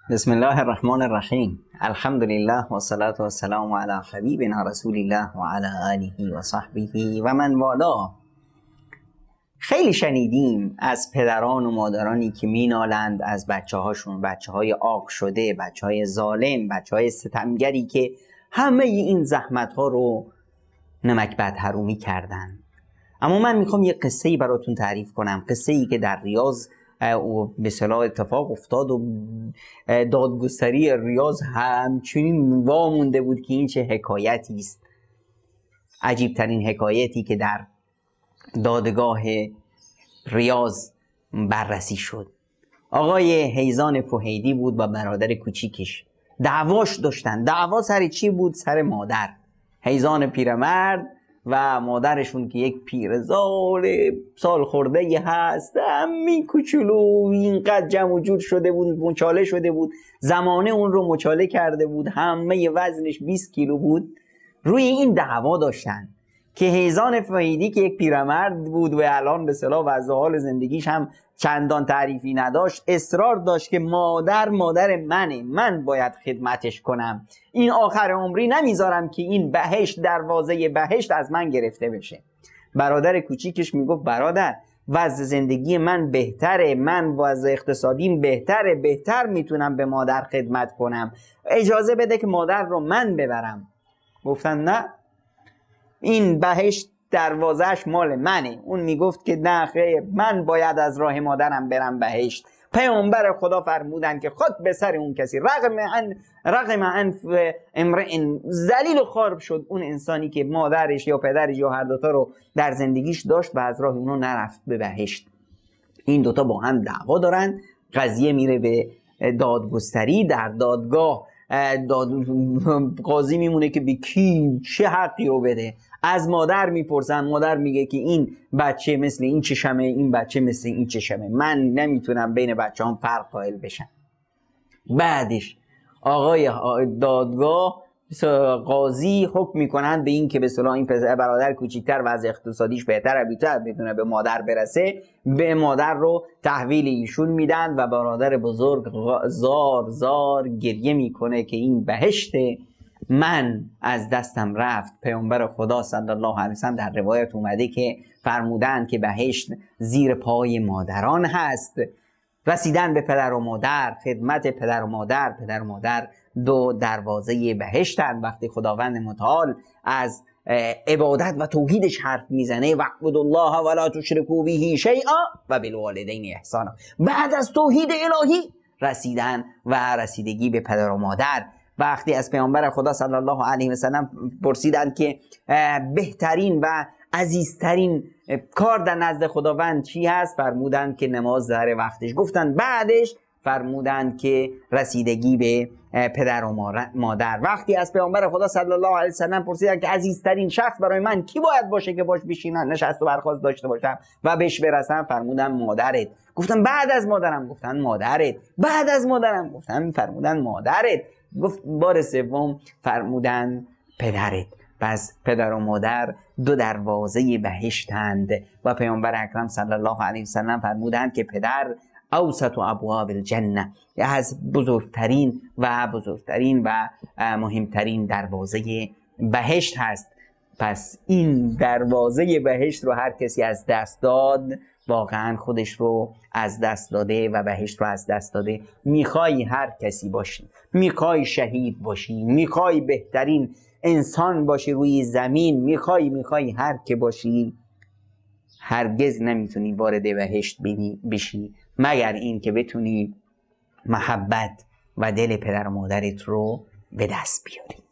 بسم الله الرحمن الرحیم. الحمد لله و الصلاة و السلام علی حبیبنا رسول الله و علی آله و صحبه و من والاه. خیلی شنیدیم از پدران و مادرانی که مینالند از بچه هاشون، بچه های عاق شده، بچه های ظالم، بچه های ستمگری که همه این زحمت ها رو نمک بد حرومی کردن. اما من میخوام یه قصه‌ای براتون تعریف کنم، قصه‌ای که در ریاض به صلاح اتفاق افتاد و دادگستری ریاض همچنین وامونده بود که این چه حکایتی است. عجیب ترین حکایتی که در دادگاه ریاض بررسی شد. آقای حیزان فهیدی بود با برادر کوچیکش، دعواش داشتن. دعوا سر چی بود؟ سر مادر. حیزان پیرمرد و مادرشون که یک پیرزال سال خورده هست، همین کوچولو اینقدر جمع و جور شده بود، مچاله شده بود، زمانه اون رو مچاله کرده بود، همه وزنش 20 کیلو بود. روی این دعوا داشتن که حیزان فهیدی که یک پیرمرد بود و الان به اصطلاح وضع حال زندگیش هم چندان تعریفی نداشت، اصرار داشت که مادر منه، من باید خدمتش کنم، این آخر عمری نمیذارم که این بهشت، دروازه بهشت از من گرفته بشه. برادر کوچیکش میگفت برادر، وضع زندگی من بهتره، من وضع اقتصادیم بهتر میتونم به مادر خدمت کنم، اجازه بده که مادر رو من ببرم. گفتن نه، این بهشت دروازهش مال منه. اون میگفت که نه خیر، من باید از راه مادرم برم بهشت. پیامبر خدا فرمودن که خود به سر اون کسی رغم انف امرئ ذلیل و خارب شد، اون انسانی که مادرش یا پدرش یا هر دوتا رو در زندگیش داشت و از راه اونو نرفت به بهشت. این دوتا با هم دعوا دارن، قضیه میره به دادگستری. در دادگاه قاضی میمونه که به کی چه حقی رو بده. از مادر میپرسن، مادر میگه که این بچه مثل این چشمه، این بچه مثل این چشمه، من نمیتونم بین بچه هم فرق قائل بشم. بعدش آقای دادگاه قاضی حکم میکنن به این که به اصطلاح این برادر کوچیکتر وضع اقتصادیش بهتره، میتونه به مادر برسه، به مادر رو تحویل ایشون میدن و برادر بزرگ زار گریه میکنه که این بهشت من از دستم رفت. پیامبر خدا صلی الله علیه وسلم در روایت اومده که فرمودن که بهشت زیر پای مادران هست. رسیدن به پدر و مادر، خدمت پدر و مادر دو دروازه بهشتن. وقتی خداوند متعال از عبادت و توحیدش حرف میزنه، وعبدوا الله ولا تشرکوا به شیئا و بالوالدین احسانا، بعد از توحید الهی رسیدن و رسیدگی به پدر و مادر. وقتی از پیامبر خدا صلی الله علیه و سلم پرسیدن که بهترین و عزیزترین کار در نزد خداوند چی هست، فرمودند که نماز در وقتش. گفتن بعدش فرمودند که رسیدگی به پدر و مادر. وقتی از پیامبر خدا صلی الله علیه و سلم پرسیدن که عزیزترین شخص برای من کی باید باشه که باش بشینم، نشست و برخاست داشته باشم و بهش برسم، فرمودن مادرت. گفتن بعد از مادرم؟ گفتن مادرت. بعد از مادرم؟ گفتن فرمودن مادرت. گفت بار سوم فرمودن پدرت. پس پدر و مادر دو دروازه بهشتند و پیامبر اکرم صلی الله علیه و سلم فرمودند که پدر اوسط ابواب الجنه، از بزرگترین و مهمترین دروازه بهشت هست. پس این دروازه بهشت رو هر کسی از دست داد، واقعا خودش رو از دست داده و بهشت رو از دست داده. میخوای هر کسی باشی، میخوای شهید باشی، میخوای بهترین انسان باشی روی زمین، میخوای هر که باشی، هرگز نمیتونی وارد بهشت بشی مگر این که بتونی محبت و دل پدر و مادرت رو به دست بیاری.